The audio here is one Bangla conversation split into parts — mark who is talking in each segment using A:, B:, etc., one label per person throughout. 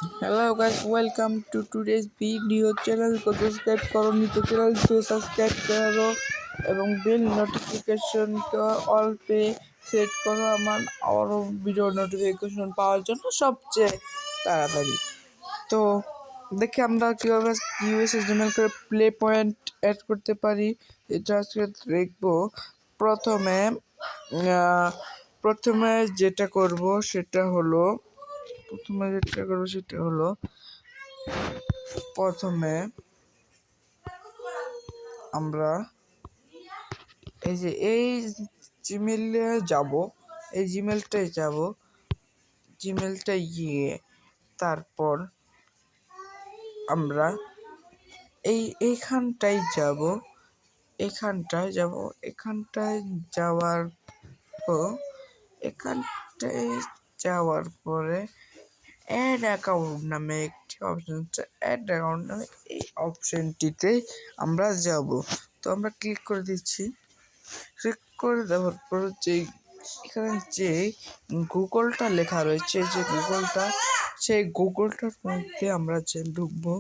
A: Hello guys, welcome to today's video channel को सब्सक्राइब करो नहीं तो चैनल को सब्सक्राइब करो एवं बेल নোটিফিকেশন को অল पे সেট করো আমার আরো ভিডিও নোটিফিকেশন পাওয়ার জন্য সবচেয়ে তাড়াতাড়ি। তো দেখি আমরা কিভাবে ইউএসএসডিএমএল করে প্লে পয়েন্ট অ্যাড করতে পারি এটা আজকে দেখবো। প্রথমে প্রথমে যেটা করব সেটা হলো প্রথমে আমরা এই জিমেইলে যাব, এই জিমেইলটায় গিয়ে তারপর আমরা এইখানটায় যাব, যাওয়ার পরে অ্যাড অ্যাকাউন্ট নামে একটি অপশন আছে। অ্যাড অ্যাকাউন্ট নামে এই অপশনটিতে আমরা যাব। তো আমরা ক্লিক করে দিচ্ছি। ক্লিক করে দেওয়ার পর এখানে যে গুগলটা লেখা রয়েছে, সেই গুগলটার মধ্যে আমরা ঢুকবো।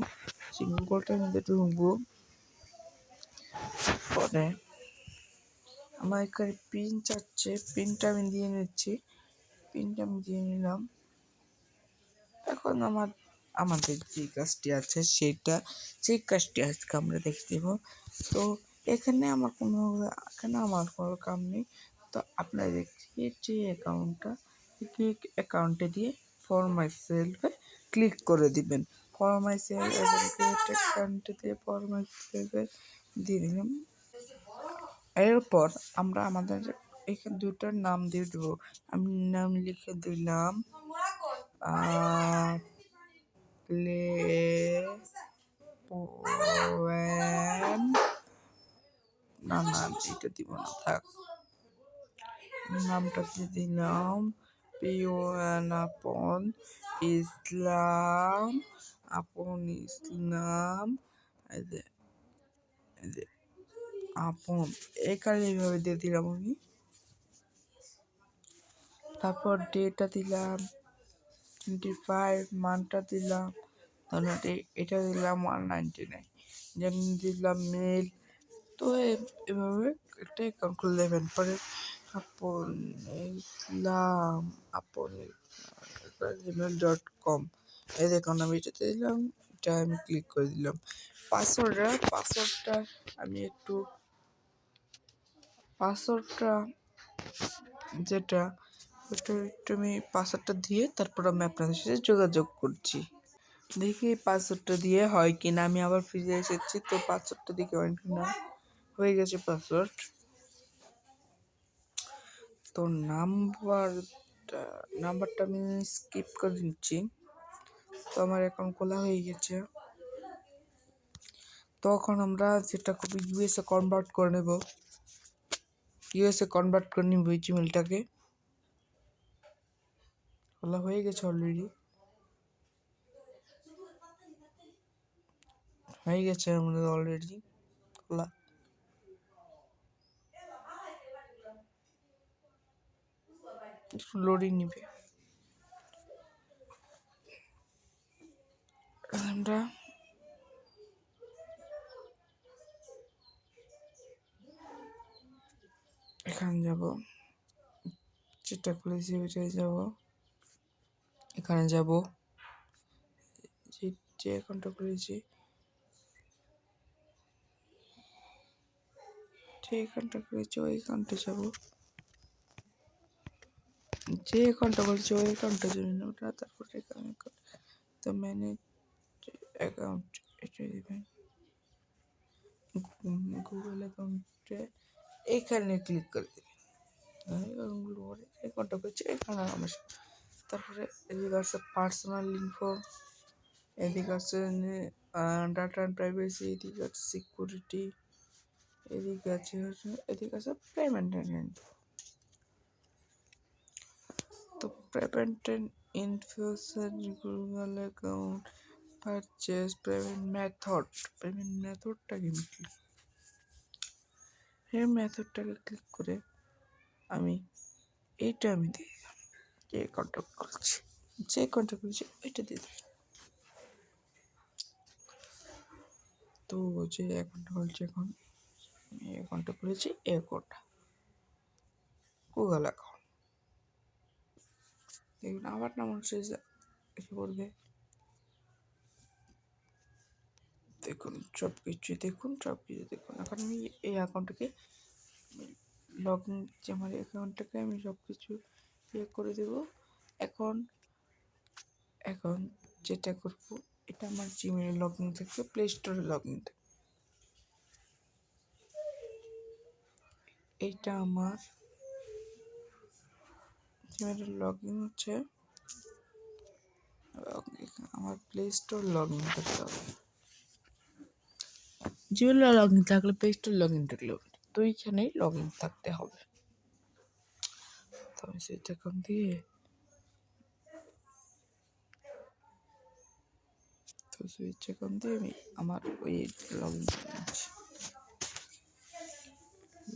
A: পরে আমার এখানে পিন চাচ্ছে, পিনটা আমি দিয়ে নিলাম। এখন আমাদের যে কাজটি আছে সেই কাজটি আজকে আমরা দেখে দেব। তো এখানে আমার কোনো কাম নেই। তো আপনাদের যে অ্যাকাউন্টে দিয়ে ফর মাই সেলফে ক্লিক করে দিবেন। ফর মাই সেলফ এবং ক্রিয়েট অ্যাকাউন্টে দিয়ে ফর মাই সেলফে দিয়ে দিলাম। এরপর আমরা আমাদের এখানে দুটার নাম দিয়ে দেবো। আমি নাম লিখে দিলাম প্লে পয়েন্ট। না এটা দিব না, থাক। নামটা দিয়ে দিলাম পিওয়ান আপন ইসলাম। আপন এখানে এইভাবে দিয়ে দিলাম আমি। তারপর ডেটা দিলাম 25, মানটা দিলাম এটা দিলাম 199, যেমন দিলাম মেল। তো এভাবে একটা অ্যাকাউন্ট খুলে দেবেন। পরে gmail.com এই দেখুন আমি এটাতে দিলাম, এটা আমি ক্লিক করে দিলাম। পাসওয়ার্ডটা যেটা ওটা একটু আমি পাসওয়ার্ডটা দিয়ে তারপর আমি আপনাদের সাথে যোগাযোগ করছি। দেখি পাসওয়ার্ডটা দিয়ে হয় কিনা। আমি আবার ফিরে এসেছি। তো পাসওয়ার্ডটা দিকে হয় কিনা, হয়ে গেছে পাসওয়ার্ড। তো নাম্বারটা আমি স্কিপ করে দিচ্ছি। তো আমার অ্যাকাউন্ট খোলা হয়ে গেছে। তখন আমরা যেটা খুব ইউএসএ কনভার্ট করে নেব এই জিমেলটাকে। খোলা হয়ে গেছে অলরেডি, আমাদের অলরেডি খোলা। একটু লোডিং নিবে। আমরা এখানে যাব, যেটা খুলেছি ওইটাই যাব। এখানে যাব, যে অ্যাকাউন্টটা খুলেছি ওই অ্যাকাউন্টে যাব। যে অ্যাকাউন্টটা বলছি ওই অ্যাকাউন্টটা জন্য ওটা। তারপর তো ম্যানেজ অ্যাকাউন্ট এটা দিবেন। গুগল অ্যাকাউন্টে এখানে ক্লিক করে দেবেন। অ্যাকাউন্টটা করছি এখানে আমার। তারপরে এদিকে আছে পার্সোনাল ইনফো, এদিকে আছে ডাটা অ্যান্ড প্রাইভেসি, এদিকে আছে সিকিউরিটি, এদিকে আছে পেমেন্ট অ্যান্ড ইনফো। তো payment and info Google account purchase payment মেথডটাকে মেথডটাকে ক্লিক করে আমি দিয়ে দিলাম। যে অ্যাকাউন্টটা খুলছি ওইটা দিয়ে দিলাম। তো যে অ্যাকাউন্টটা খুলছি, এখন এই অ্যাকাউন্টটা খুলেছি, এই অ্যাকাউন্টটা গুগল অ্যাকাউন্ট। দেখুন আমার নাম এসে পড়বে, দেখুন সব কিছু দেখুন। এখন আমি এই অ্যাকাউন্টটাকে লগ ইন, যে আমার অ্যাকাউন্টটাকে আমি সব কিছু করে দেবো। এখন এখন যেটা করবো, এটা আমার জিমেলে লগ ইন থাকবে, প্লে স্টোরে লগ ইন থাকবে। এইটা আমার জিমেলে লগ ইন হচ্ছে, আমার প্লে স্টোর লগ ইন করতে হবে। জিমেলে লগ ইন থাকলে, প্লে স্টোর লগ ইন থাকলে দুইখানেই লগ ইন থাকতে হবে। তো আমি সেটা এখন দিয়ে সুইচ অ্যাকাউন্ট দিয়ে আমি আমার ওই লগ ইন করে নিচ্ছি।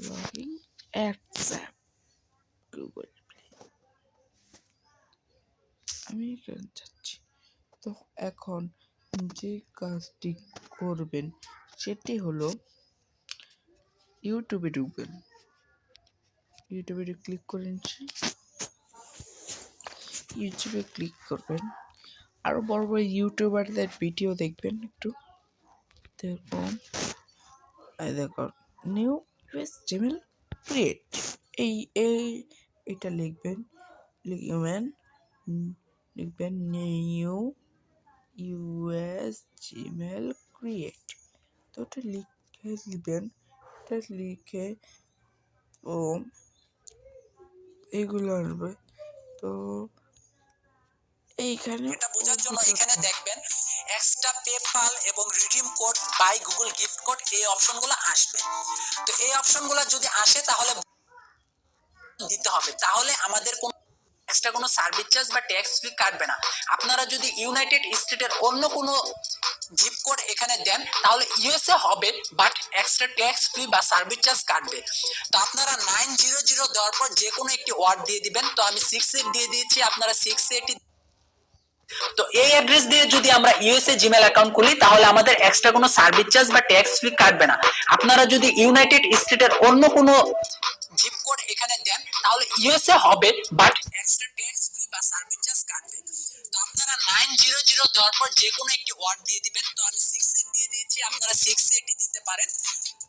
A: Log in apps Google play, আমি এখানে যাচ্ছি। তো এখন যে কাজটি করবেন সেটি হলো ইউটিউবে ঢুকবেন। ইউটিউবে ক্লিক করে নিচ্ছি, ইউটিউবে ক্লিক করবেন। আরও বড় বড় ইউটিউবারদের ভিডিও দেখবেন একটু, দেখুন দেখুন নিউ ইউএস জিমেল ক্রিয়েট, এইটা লিখবেন নিউ ইউএস জিমেল ক্রিয়েট। তো ওটা লিখে দিবেন, এটা লিখে ও এইগুলো আসবে। তো এইখানে
B: এটা বোঝার জন্য এখানে দেখবেন এক্সট্রা পেপাল এবং redeem code by Google gift code, এই অপশনগুলো আসবে। তো এই অপশনগুলো যদি আসে তাহলে দিতে হবে, তাহলে আমাদের কোনো এক্সট্রা কোনো সার্ভিস চার্জ বা ট্যাক্স ফি কাটবে না। আপনারা যদি ইউনাইটেড স্টেটের অন্য কোনো জিপ কোড এখানে দেন তাহলে ইউএসএ হবে, বাট এক্সট্রা ট্যাক্স ফি বা সার্ভিস চার্জ কাটবে। তো আপনারা 900 দেওয়ার পর যে কোনো একটি ওয়ার্ড দিয়ে দিবেন। তো আমি 68 দিয়ে দিয়েছি, আপনারা 680। তো এই অ্যাড্রেস দিয়ে যদি আমরা ইউএসএ জিমেল অ্যাকাউন্ট খুলি তাহলে আমাদের এক্সট্রা কোনো সার্ভিস চার্জ বা ট্যাক্স ফি কাটবে না। আপনারা যদি ইউনাইটেড স্টেটের অন্য কোনো জিপ কোড এখানে দেন তাহলে ইউএসএ হবে, বাট এক্সট্রা ট্যাক্স ফি বা সার্ভিস চার্জ কাটবে। তো আপনারা 900 দেওয়ার পর যে কোনো একটি ওয়ার্ড দিয়ে দিবেন। তো আমি 68 দিয়ে দিয়েছি, আপনারা 680 দিতে পারেন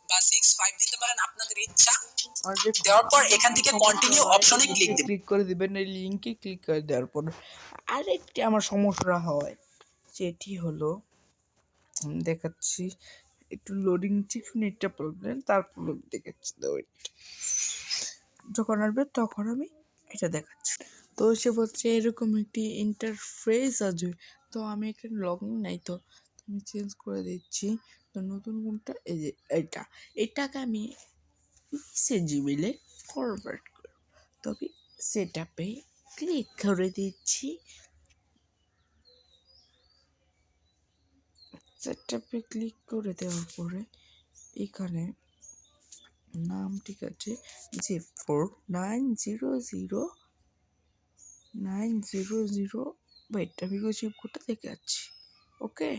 B: বা 65 দিতে পারেন, আপনাদের ইচ্ছা। দেওয়ার পর এখান থেকে কন্টিনিউ অপশনে
A: ক্লিক করে দিবেন। এই লিংকে ক্লিক করে দেওয়ার পর আরেকটি আমার সমস্যা হয়, যেটি হলো দেখাচ্ছি, একটু লোডিং একটু নেটটা প্রবলেম, তারপর দেখাচ্ছি। তো যখন আসবে তখন আমি এটা দেখাচ্ছি। তো সে বলছে এরকম একটি ইন্টারফেস আছে, তো আমি এখানে লগ ইন নাই, তো আমি চেঞ্জ করে দিচ্ছি। তো নতুন কোনটা, এই যে এটাকে আমি সে জিমেলে ফরওয়ার্ড করব। তবে সেটআপে ক্লিক করে দিচ্ছি। সেটআপে ক্লিক করে দেওয়ার পরে এখানে নাম ঠিক আছে, যে 4900 900 ওয়েট, আমি চিপ কোডটা দেখে যাচ্ছি। ওকে।